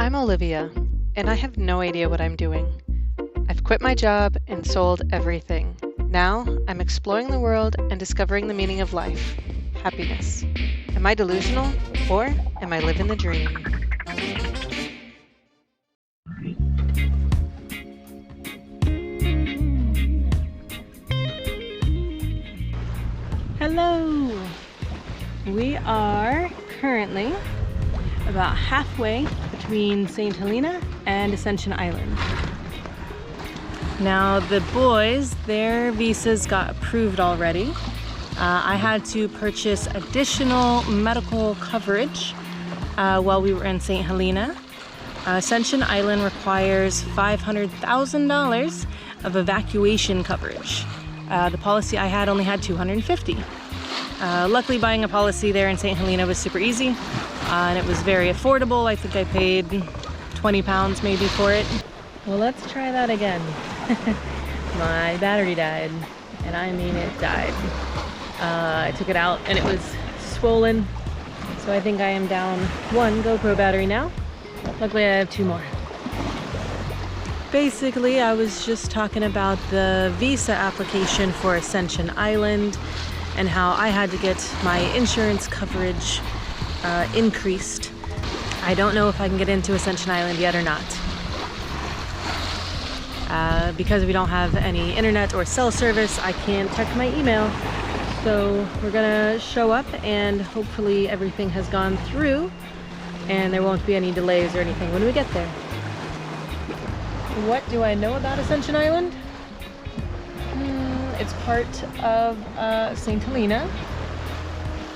I'm Olivia, and I have no idea what I'm doing. I've quit my job and sold everything. Now, I'm exploring the world and discovering the meaning of life, happiness. Am I delusional, or am I living the dream? Hello! We are currently about halfway between St. Helena and Ascension Island. Now the boys, their visas got approved already. I had to purchase additional medical coverage while we were in St. Helena. Ascension Island requires $500,000 of evacuation coverage. The policy I had only had $250. Luckily, buying a policy there in St. Helena was super easy, and it was very affordable. I think I paid 20 pounds maybe for it. Well, let's try that again. My battery died, and I mean it died. I took it out and it was swollen, so I think I am down one GoPro battery now. Luckily, I have two more. Basically, I was just talking about the visa application for Ascension Island and how I had to get my insurance coverage increased. I don't know if I can get into Ascension Island yet or not. Because we don't have any internet or cell service, I can't check my email. So we're gonna show up and hopefully everything has gone through and there won't be any delays or anything when we get there. What do I know about Ascension Island? It's part of St. Helena,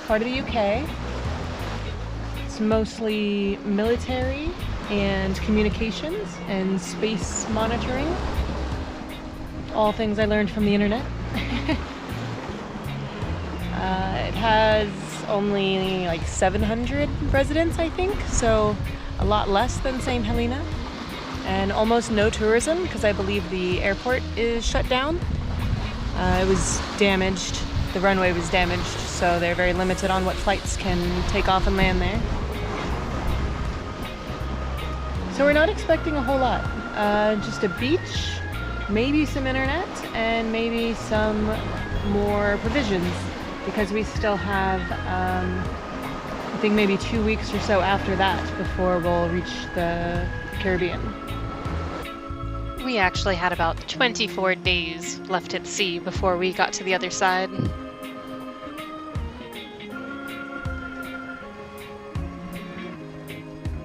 part of the UK. It's mostly military and communications and space monitoring. All things I learned from the internet. It has only like 700 residents, I think, so a lot less than St. Helena. And almost no tourism because I believe the airport is shut down. It was damaged. The runway was damaged, so they're very limited on what flights can take off and land there. So we're not expecting a whole lot. Just a beach, maybe some internet, and maybe some more provisions because we still have, I think maybe 2 weeks or so after that before we'll reach the Caribbean. We actually had about 24 days left at sea before we got to the other side.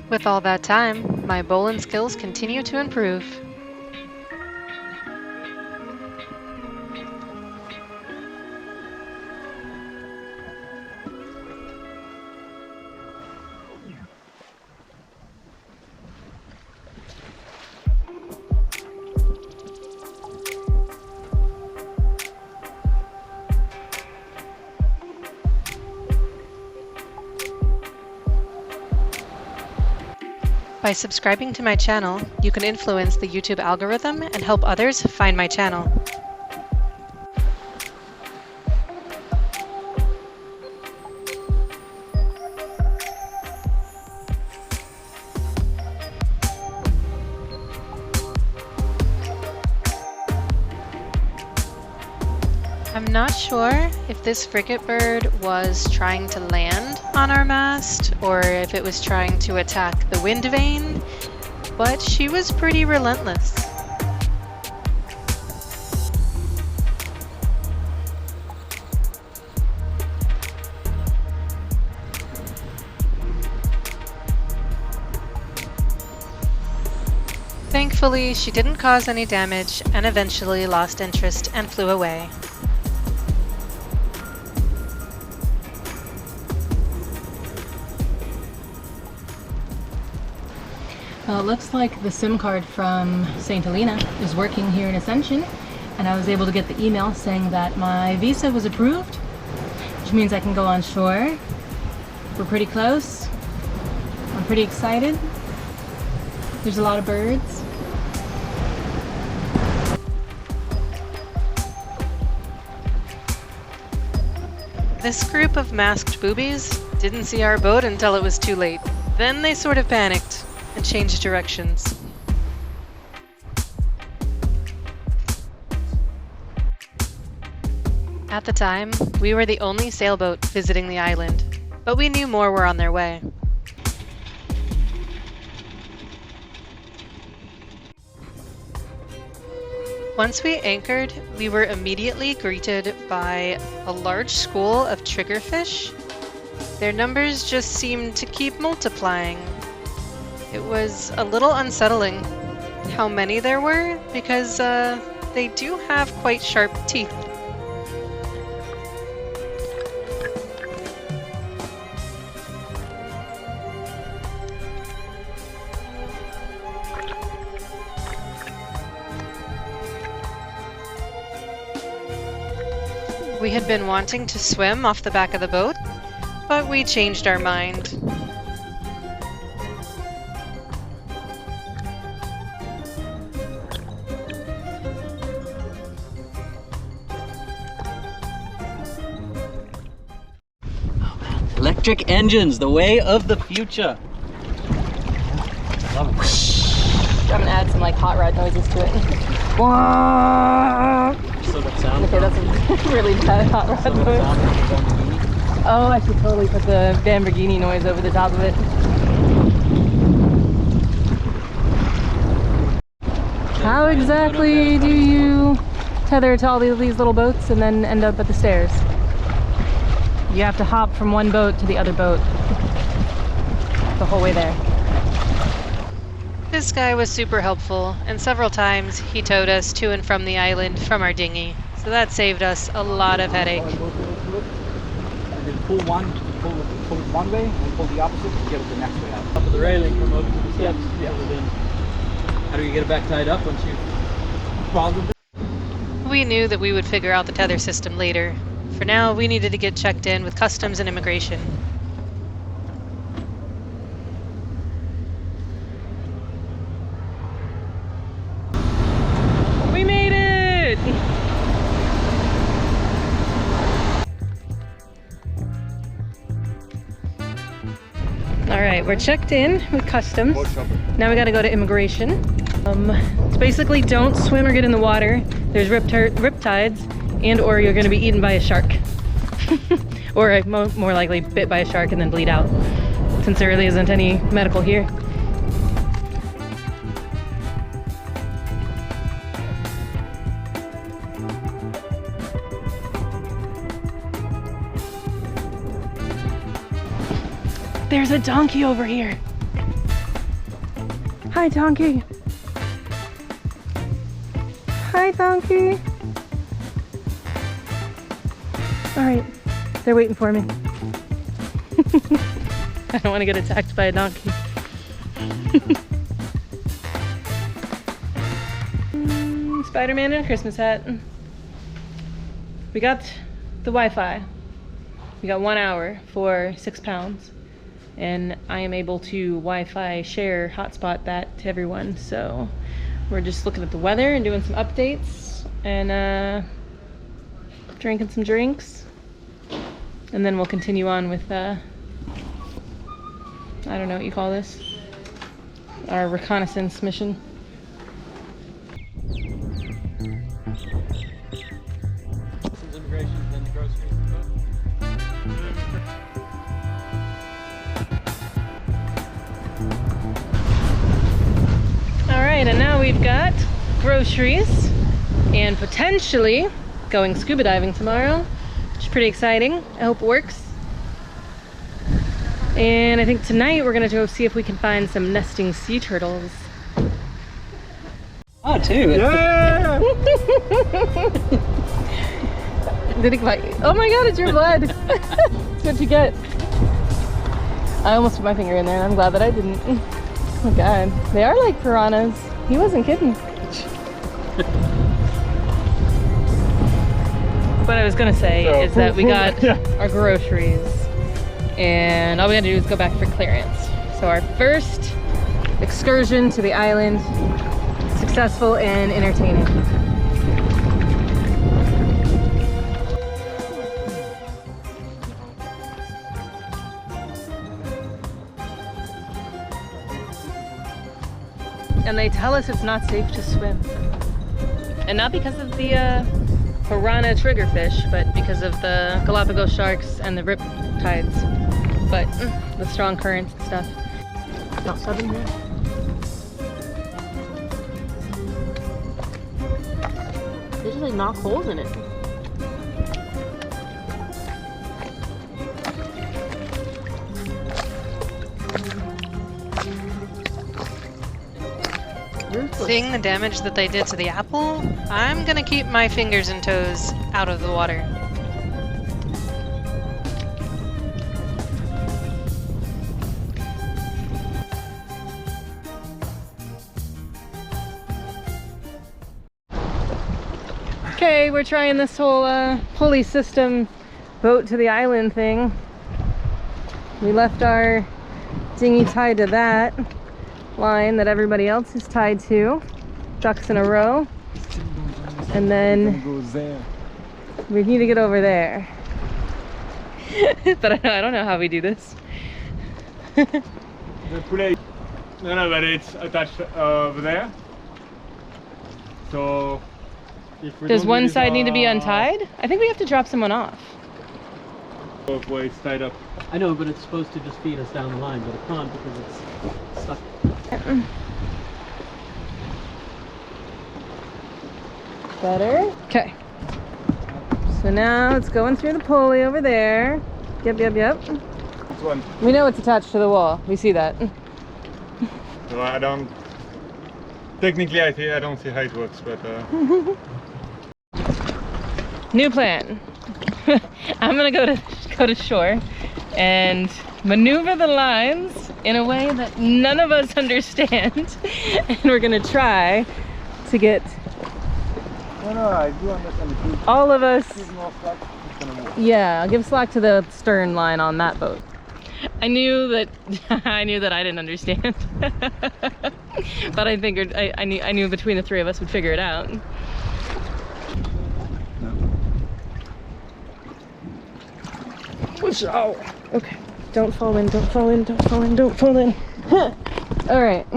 With all that time, my bowling skills continue to improve. By subscribing to my channel, you can influence the YouTube algorithm and help others find my channel. I'm not sure if this frigate bird was trying to land on our mast or if it was trying to attack the wind vane, but she was pretty relentless. Thankfully, she didn't cause any damage and eventually lost interest and flew away. Well, it looks like the SIM card from St. Helena is working here in Ascension, and I was able to get the email saying that my visa was approved, which means I can go on shore. We're pretty close. I'm pretty excited. There's a lot of birds. This group of masked boobies didn't see our boat until it was too late. Then they sort of panicked. and change directions. At the time, we were the only sailboat visiting the island, but we knew more were on their way. Once we anchored, we were immediately greeted by a large school of triggerfish. Their numbers just seemed to keep multiplying. It was a little unsettling how many there were, because they do have quite sharp teeth. We had been wanting to swim off the back of the boat, but we changed our mind. Electric engines, the way of the future. Love it. I'm gonna add some like hot rod noises to it. So that sound. Okay, that's a really bad hot rod noise. Oh, I should totally put the Lamborghini noise over the top of it. How exactly do you tether to all these little boats and then end up at the stairs? You have to hop from one boat to the other boat the whole way there. This guy was super helpful, and several times he towed us to and from the island from our dinghy, so that saved us a lot of headache. And then pull one way and pull the opposite to get it the next way out. Top of the railing, come over to the steps. Yeah. How do you get it back tied up once you Probably. We knew that we would figure out the tether system later. For now, we needed to get checked in with customs and immigration. We made it! All right, we're checked in with customs. Now we gotta go to immigration. It's basically don't swim or get in the water. There's rip tides, and or you're gonna be eaten by a shark. Or more likely bit by a shark and then bleed out, since there really isn't any medical here. There's a donkey over here. Hi, donkey. Hi, donkey. All right, they're waiting for me. I don't want to get attacked by a donkey. Spider-Man in a Christmas hat. We got the Wi-Fi. We got 1 hour for £6. And I am able to Wi-Fi share hotspot that to everyone. So we're just looking at the weather and doing some updates and drinking some drinks. And then we'll continue on with, I don't know what you call this, our reconnaissance mission. immigration, then the groceries and food. All right, and now we've got groceries and potentially going scuba diving tomorrow, which is pretty exciting. I hope it works. And I think tonight we're gonna go see if we can find some nesting sea turtles. Oh, two. Yeah! Did it bite you? Oh my god, it's your blood. That's what you get. I almost put my finger in there and I'm glad that I didn't. Oh my god. They are like piranhas. He wasn't kidding. What I was gonna say is that we got our groceries and all we gotta do is go back for clearance. So our first excursion to the island, successful and entertaining. and they tell us it's not safe to swim. And not because of the piranha triggerfish, but because of the Galapagos sharks and the rip tides. But the strong currents and stuff. About 7 here. They just like knock holes in it. Seeing the damage that they did to the apple, I'm gonna keep my fingers and toes out of the water. Okay, we're trying this whole pulley system boat to the island thing. We left our dinghy tied to that line that everybody else is tied to, ducks in a row, and then we need to get over there. But I don't know how we do this. The pulley. No, but it's attached over there. So if we Does don't one use side need to be our- untied? I think we have to drop someone off. Where it's tied up. I know, but it's supposed to just feed us down the line, but it can't because it's stuck. Better. Okay. So now it's going through the pulley over there. Yep. This one. We know it's attached to the wall. We see that. So I don't. Technically, I don't see how it works, but. New plan. I'm gonna go to shore and maneuver the lines in a way that none of us understand, and we're gonna try to get No, I do understand. all of us. Give more slack, it's gonna move. Yeah, I'll give slack to the stern line on that boat. I knew that I didn't understand, but I figured I knew between the three of us would figure it out. Okay, don't fall in, don't fall in, don't fall in, don't fall in. Huh. All right.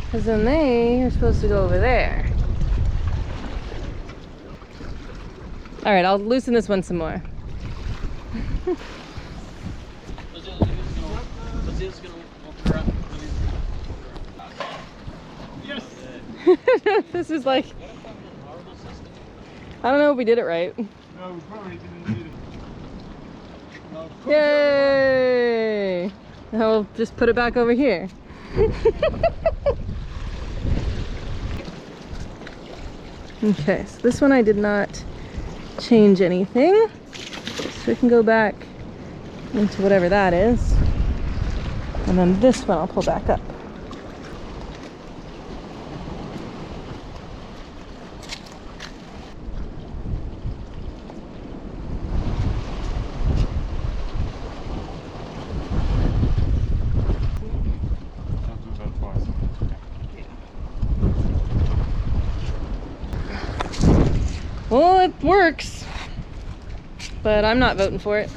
Because then they are supposed to go over there. All right, I'll loosen this one some more. This is like, I don't know if we did it right. No, we probably didn't need it. Yay! Now we'll just put it back over here. Okay, so this one I did not change anything. So we can go back into whatever that is. And then this one I'll pull back up. Well, it works, but I'm not voting for it.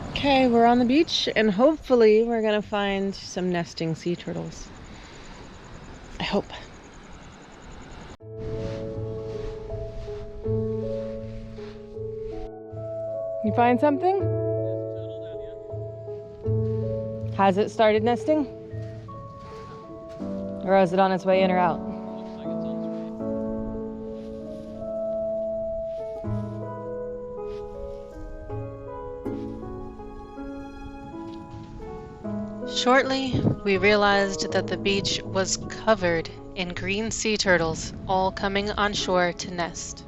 Okay, we're on the beach and hopefully we're gonna find some nesting sea turtles. I hope. You find something? Has it started nesting? Or is it on its way in or out? Shortly, we realized that the beach was covered in green sea turtles, all coming on shore to nest.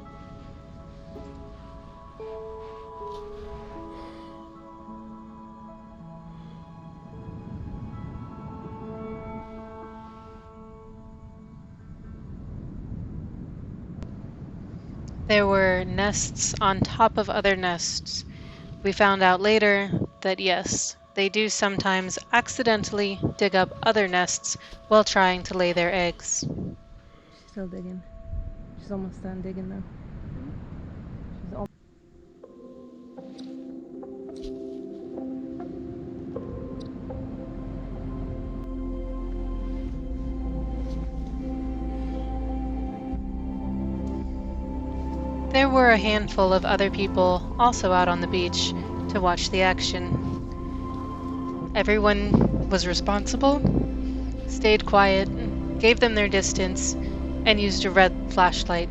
There were nests on top of other nests. We found out later that yes, they do sometimes accidentally dig up other nests while trying to lay their eggs. She's still digging. She's almost done digging though. She's al- There were a handful of other people also out on the beach to watch the action. Everyone was responsible, stayed quiet, gave them their distance, and used a red flashlight.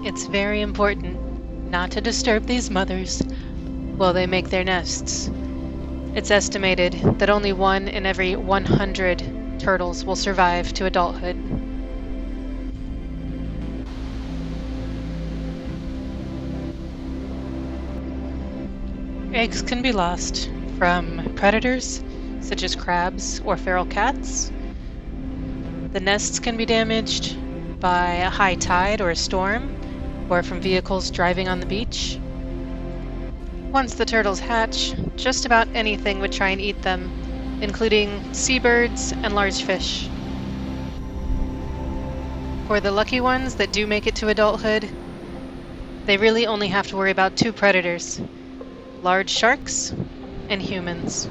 It's very important not to disturb these mothers while they make their nests. It's estimated that only 1 in every 100 turtles will survive to adulthood. Eggs can be lost from predators, such as crabs or feral cats. The nests can be damaged by a high tide or a storm, or from vehicles driving on the beach. Once the turtles hatch, just about anything would try and eat them, including seabirds and large fish. For the lucky ones that do make it to adulthood, they really only have to worry about 2 predators: large sharks and humans.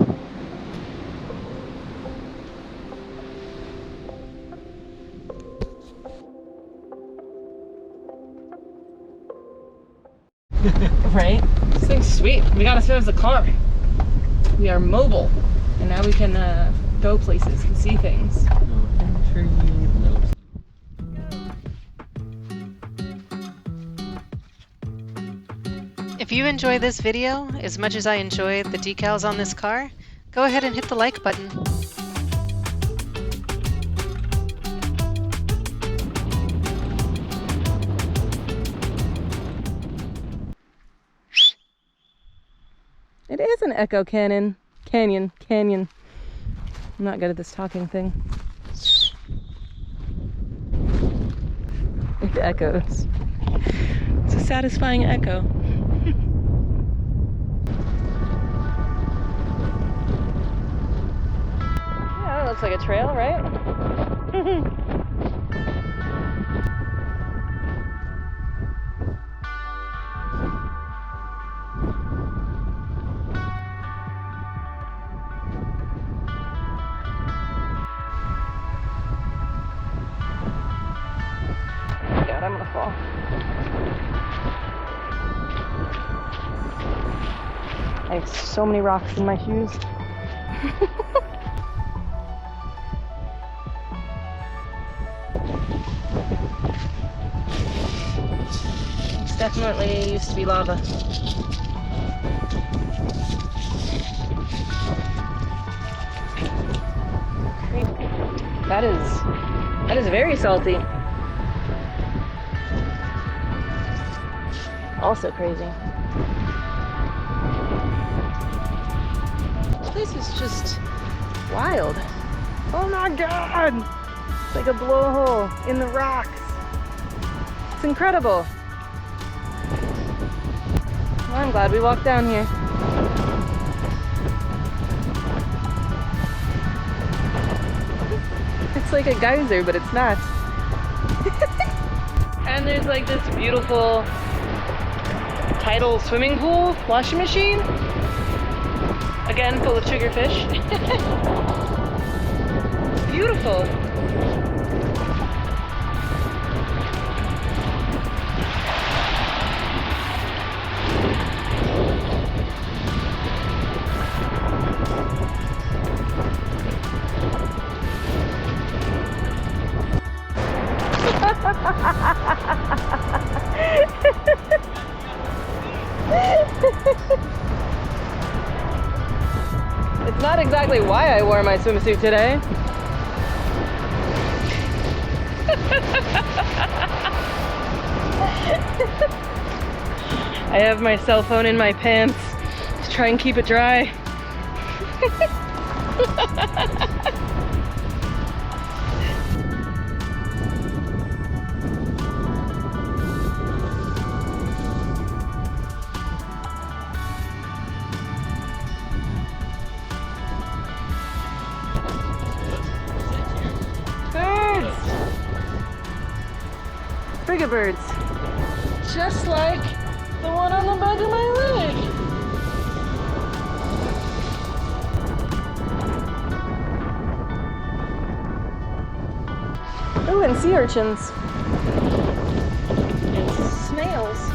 Right? This thing's sweet. We got as far as the car. We are mobile. And now we can go places and see things. No entry, no. If you enjoy this video as much as I enjoy the decals on this car, go ahead and hit the like button. It is an echo canyon. Canyon. I'm not good at this talking thing. It echoes. It's a satisfying echo. Yeah, that looks like a trail, right? God, I'm gonna fall. I have so many rocks in my shoes. It's definitely used to be lava. That is very salty. Also crazy. This is just wild. Oh my god! It's like a blowhole in the rocks. It's incredible. Well, I'm glad we walked down here. It's like a geyser, but it's not. And there's like this beautiful tidal swimming pool, washing machine. Again, full of triggerfish. Beautiful. It's not exactly why I wore my swimsuit today. I have my cell phone in my pants to try and keep it dry. frigabirds. Just like the one on the back of my leg. Oh, and sea urchins. And snails.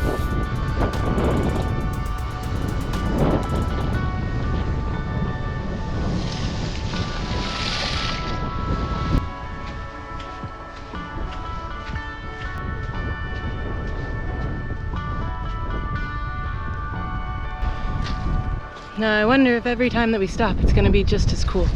Now I wonder if every time that we stop it's going to be just as cool.